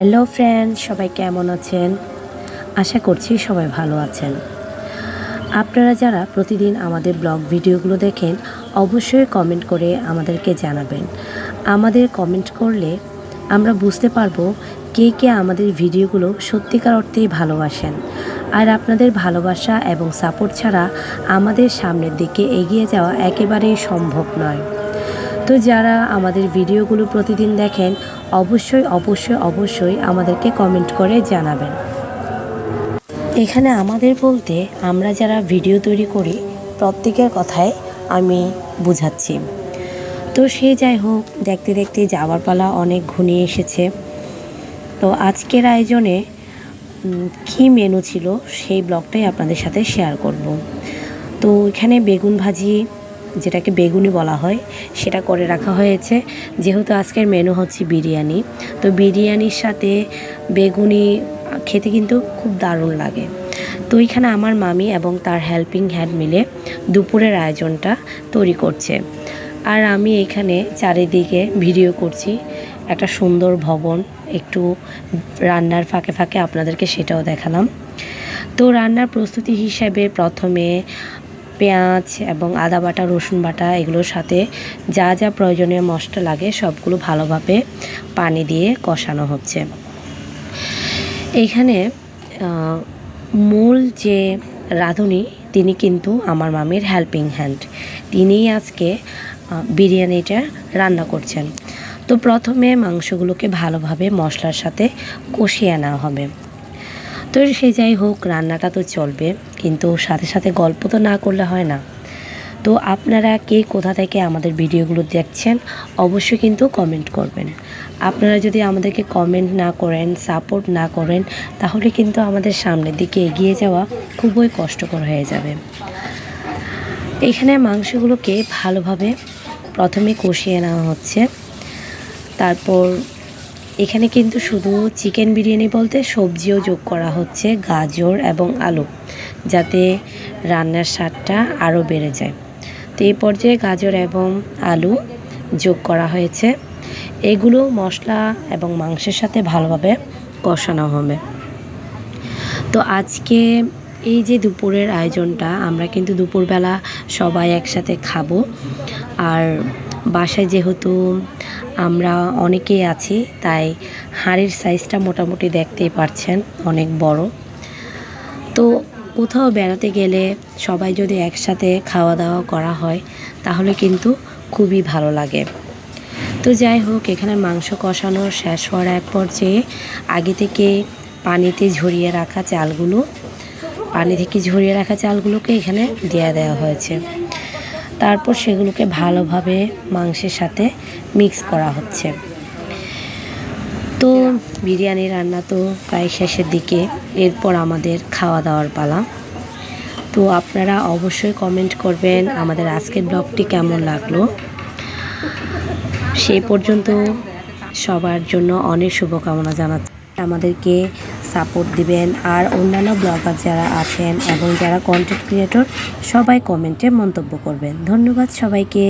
Hello friends, সবাই কেমন আছেন? আশা করছি সবাই ভালো আছেন। আপনারা যারা প্রতিদিন আমাদের ব্লগ ভিডিওগুলো দেখেন অবশ্যই কমেন্ট করে আমাদেরকে জানাবেন। আমাদের কমেন্ট করলে আমরা বুঝতে পারবো কে কে আমাদের ভিডিওগুলো সত্যিকার অর্থেই ভালোবাসেন। আর আপনাদের ভালোবাসা এবং সাপোর্ট ছাড়া আমাদের সামনের দিকে এগিয়ে যাওয়া একেবারেই সম্ভব নয়। তো যারা আমাদের ভিডিওগুলো প্রতিদিন দেখেন অবশ্যই আমাদেরকে কমেন্ট করে জানাবেন। এখানে আমাদের বলতে আমরা যারা ভিডিও তৈরি করি প্রত্যেকের কথাই আমি বুঝাচ্ছি। তো সে যাই হোক, দেখতে দেখতে যাওয়ার পালা অনেক ঘনিয়ে এসেছে। তো আজকের আয়োজনে কী মেনু ছিল সেই ব্লগটাই আপনাদের সাথে শেয়ার করব। তো এখানে বেগুন ভাজি, যেটাকে বেগুনি বলা হয়, সেটা করে রাখা হয়েছে। যেহেতু আজকের মেনু হচ্ছে বিরিয়ানি, তো বিরিয়ানির সাথে বেগুনি খেতে কিন্তু খুব দারুণ লাগে। তো এখানে আমার মামি এবং তার হেল্পিং হ্যান্ড মিলে দুপুরের আয়োজনটা তৈরি করছে। আর আমি এখানে চারিদিকে ভিডিও করছি। একটা সুন্দর ভবন, একটু রান্নার ফাঁকে ফাঁকে আপনাদেরকে সেটাও দেখালাম। তো রান্নার প্রস্তুতি হিসেবে প্রথমে পেঁয়াজ এবং আদা বাটা, রসুন বাটা, এগুলোর সাথে যা যা প্রয়োজনীয় মশলা লাগে সবগুলো ভালোভাবে পানি দিয়ে কষানো হচ্ছে। এইখানে মূল যে রাঁধুনি তিনি কিন্তু আমার মামির হেল্পিং হ্যান্ড, তিনিই আজকে বিরিয়ানিটা রান্না করছেন। তো প্রথমে মাংসগুলোকে ভালোভাবে মশলার সাথে কষিয়ে নেওয়া হবে। তো সে যাই হোক, রান্নাটা তো চলবে, কিন্তু সাথে সাথে গল্প তো না করলে হয় না। তো আপনারা কে কোথা থেকে আমাদের ভিডিওগুলো দেখছেন অবশ্যই কিন্তু কমেন্ট করবেন। আপনারা যদি আমাদেরকে কমেন্ট না করেন, সাপোর্ট না করেন, তাহলে কিন্তু আমাদের সামনের দিকে এগিয়ে যাওয়া খুবই কষ্টকর হয়ে যাবে। এখানে মাংসগুলোকে ভালোভাবে প্রথমে কষিয়ে নেওয়া হচ্ছে। তারপর এখানে কিন্তু শুধু চিকেন বিরিয়ানি বলতে সবজিও যোগ করা হচ্ছে, গাজর এবং আলু, যাতে রান্নার স্বাদটা আরও বেড়ে যায়। তো এই পর্যায়ে গাজর এবং আলু যোগ করা হয়েছে। এগুলো মশলা এবং মাংসের সাথে ভালোভাবে কষানো হবে। তো আজকে এই যে দুপুরের আয়োজনটা, আমরা কিন্তু দুপুরবেলা সবাই একসাথে খাবো। আর বাসায় যেহেতু আমরা অনেকেই আছি, তাই হাঁড়ির সাইজটা মোটামুটি দেখতেই পারছেন, অনেক বড়। তো কোথাও বেড়াতে গেলে সবাই যদি একসাথে খাওয়া দাওয়া করা হয় তাহলে কিন্তু খুবই ভালো লাগে। তো যাই হোক, এখানে মাংস কষানো শেষ হওয়ার এক পর্যায়ে আগে থেকে পানি থেকে ঝরিয়ে রাখা চালগুলোকে এখানে দিয়ে দেওয়া হয়েছে। তারপর সেগুলোকে ভালোভাবে মাংসের সাথে মিক্স করা হচ্ছে। তো বিরিয়ানি রান্না তো প্রায় শেষের দিকে, এরপর আমাদের খাওয়া দাওয়ার পালা। তো আপনারা অবশ্যই কমেন্ট করবেন আমাদের আজকের ব্লগটি কেমন লাগলো। সেই পর্যন্ত সবার জন্য অনেক শুভকামনা জানাচ্ছি। আমাদেরকে সাপোর্ট দিবেন। আর অন্যান্য ব্লগার যারা আছেন এবং যারা কন্টেন্ট ক্রিয়েটর, সবাই কমেন্টে মন্তব্য করবেন। ধন্যবাদ সবাইকে।